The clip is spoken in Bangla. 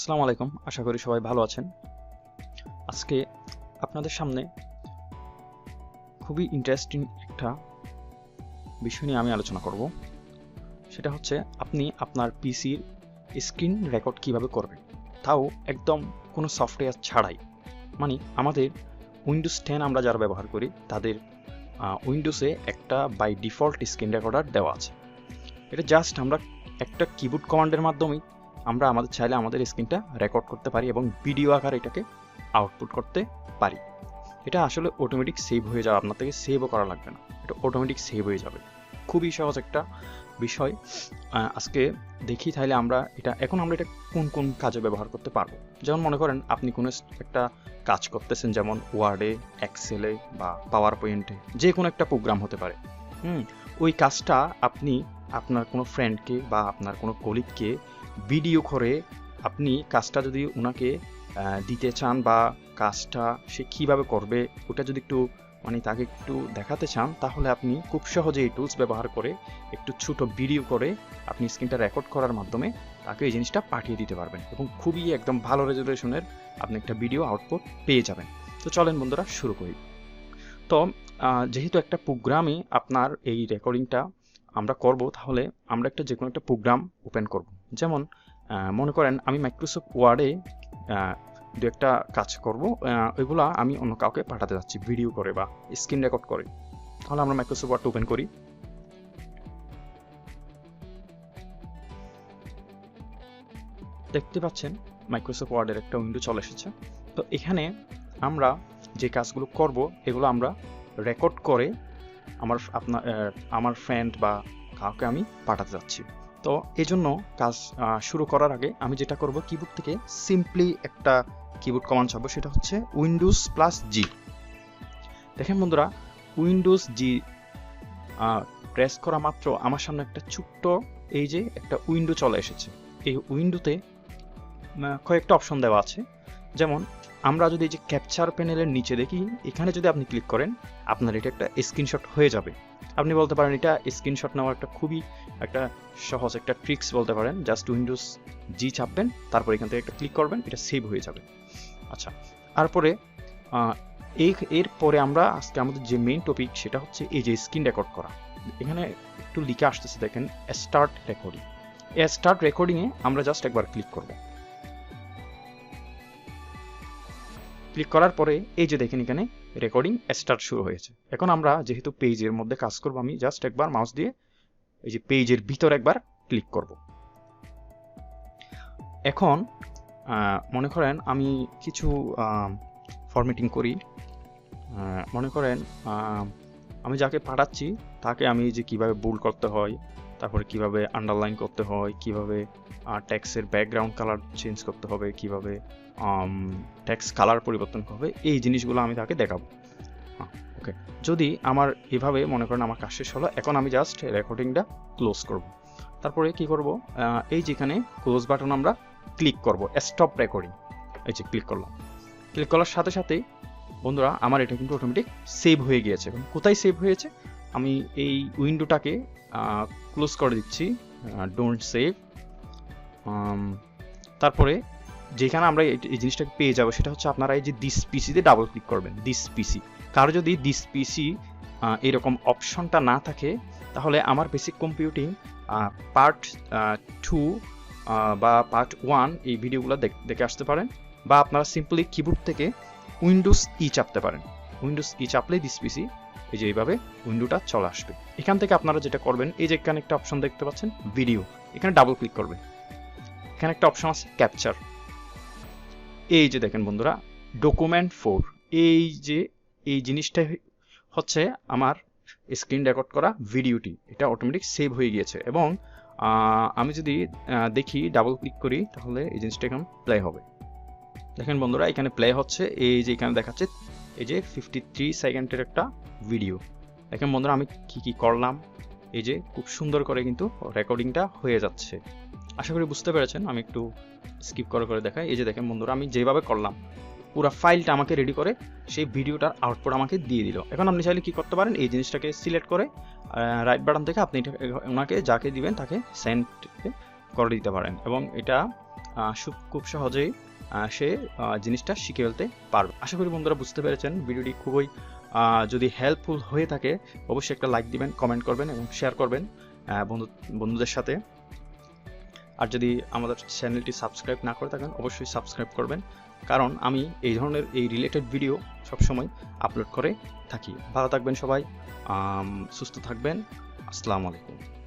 আসসালামু আলাইকুম, আশা করি সবাই ভালো আছেন। আজকে আপনাদের সামনে খুবই ইন্টারেস্টিং একটা বিষয় নিয়ে আমি আলোচনা করব। সেটা হচ্ছে আপনি আপনার পিসির স্ক্রিন রেকর্ড কিভাবে করবেন, তাও একদম কোনো সফটওয়্যার ছাড়াই। মানে আমাদের উইন্ডোজ 10 আমরা যারা ব্যবহার করি তাদের উইন্ডোজে একটা বাই ডিফল্ট স্ক্রিন রেকর্ডার দেওয়া আছে। এটা জাস্ট আমরা একটা কিবোর্ড কমান্ডের মাধ্যমেই আমরা আমাদের চাইলে আমাদের স্ক্রিনটা রেকর্ড করতে পারি এবং ভিডিও আকারে এটাকে আউটপুট করতে পারি। এটা আসলে অটোমেটিক সেভ হয়ে যাবে, আপনার থেকে সেভও করা লাগবে না, এটা অটোমেটিক সেভ হয়ে যাবে। খুবই সহজ একটা বিষয়। আজকে দেখি তাহলে আমরা এটা কোন কোন কাজে ব্যবহার করতে পারবো। যেমন মনে করেন আপনি কোনো একটা কাজ করতেছেন, যেমন ওয়ার্ডে, এক্সেলে বা পাওয়ার পয়েন্টে, যে কোনো একটা প্রোগ্রাম হতে পারে। ওই কাজটা আপনি আপনার কোনো ফ্রেন্ডকে বা আপনার কোনো কলিগকে ভিডিও করে আপনি কাজটা যদি ওনাকে দিতে চান বা কাজটা সে কীভাবে করবে ওটা যদি একটু তাকে একটু দেখাতে চান, তাহলে আপনি খুব সহজে এই টুলস ব্যবহার করে একটু ছোট ভিডিও করে আপনি স্ক্রিনটা রেকর্ড করার মাধ্যমে তাকে এই জিনিসটা পাঠিয়ে দিতে পারবেন এবং খুবই একদম ভালো রেজুলেশনের আপনি একটা ভিডিও আউটপুট পেয়ে যাবেন। তো চলেন বন্ধুরা শুরু করি। তো যেহেতু একটা প্রোগ্রামে আপনার এই রেকর্ডিংটা আমরা করব, তাহলে আমরা যে কোনো একটা প্রোগ্রাম ওপেন করব। যেমন মনে করেন আমি মাইক্রোসফট ওয়ার্ডে দু একটা কাজ করব, ওইগুলা আমি অন্য কাউকে পাঠাতে যাচ্ছি ভিডিও করে বা স্ক্রিন রেকর্ড করে। তাহলে আমরা মাইক্রোসফট ওয়ার্ড ওপেন করি। দেখতে পাচ্ছেন মাইক্রোসফট ওয়ার্ডের একটা উইন্ডো চলে এসেছে। তো এখানে আমরা যে কাজগুলো করব এগুলো আমরা রেকর্ড করে আমার ফ্রেন্ড বা কাউকে আমি পাঠাতে যাচ্ছি। তো এই জন্য কাজ শুরু করার আগে আমি যেটা করব, কিবোর্ড থেকে সিম্পলি একটা কিবোর্ড কমান্ড চাপবো, সেটা হচ্ছে window+g। দেখেন বন্ধুরা, window+g প্রেস করা মাত্র আমার সামনে একটা ছোট্ট এই যে একটা উইন্ডো চলে এসেছে। এই উইন্ডোতে কয়েকটা অপশন দেওয়া আছে। যেমন আমরা যদি এই যে ক্যাপচার প্যানেলের নিচে দেখি, এখানে যদি আপনি ক্লিক করেন আপনার এটা একটা স্ক্রিনশট হয়ে যাবে। আপনি বলতে পারেন এটা স্ক্রিনশট নেওয়ার একটা খুবই একটা সহজ একটা ট্রিক্স বলতে পারেন। জাস্ট window+g চাপবেন, তারপর এখান থেকে একটা ক্লিক করবেন, এটা সেভ হয়ে যাবে। আচ্ছা, তারপরে এরপরে আমরা আজকে আমাদের যে মেইন টপিক সেটা হচ্ছে এই যে স্ক্রিন রেকর্ড করা। এখানে একটু লিখে আসতেছে, দেখেন স্টার্ট রেকর্ডিং। এই স্টার্ট রেকর্ডিংয়ে আমরা জাস্ট একবার ক্লিক করব। ক্লিক করার পরে এই যে দেখেন এখানে রেকর্ডিং স্টার্ট শুরু হয়েছে। এখন আমরা যেহেতু পেজের মধ্যে কাজ করব, আমি জাস্ট একবার মাউস দিয়ে এই যে পেজের ভিতর একবার ক্লিক করব। এখন মনে করেন আমি কিছু ফরম্যাটিং করি। মনে করেন আমি যাকে পাঠাচ্ছি তাকে আমি যে কিভাবে বোল্ড করতে হয়, তারপরে কিভাবে আন্ডারলাইন করতে হয়, কিভাবে টেক্সটের ব্যাকগ্রাউন্ড কালার চেঞ্জ করতে হবে, কিভাবে টেক্সট কালার পরিবর্তন হবে, এই জিনিসগুলো আমি তাকে দেখাবো। ওকে, যদি আমার এভাবে মনে করেন আমার কাজ শেষ হলো, এখন আমি জাস্ট রেকর্ডিংটা ক্লোজ করব। তারপরে কি করব, এই যেখানে ক্লোজ বাটন আমরা ক্লিক করব, স্টপ রেকর্ডিং, এই যে ক্লিক করলাম। ক্লিক করার সাথে সাথেই বন্ধুরা আমার এটা কিন্তু অটোমেটিক সেভ হয়ে গিয়েছে। এখন কোথায় সেভ হয়েছে, আমি এই উইন্ডোটাকে ক্লোজ করে দিচ্ছি, ডোন্ট সেভ। তারপরে যেখানে আমরা এই জিনিসটাকে পেয়ে যাবো সেটা হচ্ছে আপনারা এই যে দিস পিসিতে ডাবল ক্লিক করবেন। দিস পিসি, কারো যদি দিস পিসি এরকম অপশনটা না থাকে, তাহলে আমার বেসিক কম্পিউটিং পার্ট 2 বা পার্ট 1 এই ভিডিওগুলো দেখে আসতে পারেন, বা আপনারা সিম্পলি কিবোর্ড থেকে window+e চাপতে পারেন। window+e চাপলে দিস পিসি এই যে এইভাবে উইন্ডোটা চলে আসবে। এখান থেকে আপনারা যেটা করবেন, এই যে এখানে একটা অপশন দেখতে পাচ্ছেন ভিডিও, এখানে ডাবল ক্লিক করবেন। এখানে একটা অপশন আছে ক্যাপচার, এই যে দেখেন বন্ধুরা ডকুমেন্ট 4, এই যে এই জিনিসটা হচ্ছে আমার স্ক্রিন রেকর্ড করা ভিডিওটি, এটা অটোমেটিক সেভ হয়ে গিয়েছে। এবং আমি যদি দেখি ডাবল ক্লিক করি, তাহলে এই জিনিসটা এখন প্লে হবে। দেখেন বন্ধুরা এখানে প্লে হচ্ছে, এই যে এখানে দেখাচ্ছে এই যে 53 সেকেন্ডের একটা ভিডিও। দেখেন বন্ধুরা আমি কি করলাম, এই যে খুব সুন্দর করে কিন্তু রেকর্ডিংটা হয়ে যাচ্ছে। আশা করি বুঝতে পেরেছেন। আমি একটু স্কিপ করে দেখাই। এই যে দেখেন বন্ধুরা আমি যেভাবে করলাম, পুরো ফাইলটা আমাকে রেডি করে সেই ভিডিওটার আউটপুট আমাকে দিয়ে দিল। এখন আপনি চাইলে কি করতে পারেন, এই জিনিসটাকে সিলেক্ট করে রাইট বাটন থেকে আপনি ওনাকে যাকে দিবেন তাকে সেন্ড করে দিতে পারেন এবং এটা খুব সহজেই সে জিনিসটা শিখে ফেলতে পারবে। আশা করি বন্ধুরা বুঝতে পেরেছেন। ভিডিওটি খুবই যদি হেল্পফুল হয়ে থাকে অবশ্যই একটা লাইক দিবেন, কমেন্ট করবেন এবং শেয়ার করবেন বন্ধুদের সাথে। আর যদি আমাদের চ্যানেলটি সাবস্ক্রাইব না করে থাকেন অবশ্যই সাবস্ক্রাইব করবেন, কারণ আমি এই ধরনের রিলেটেড ভিডিও সবসময় আপলোড করে থাকি। ভালো থাকবেন সবাই, সুস্থ থাকবেন। আসসালামু আলাইকুম।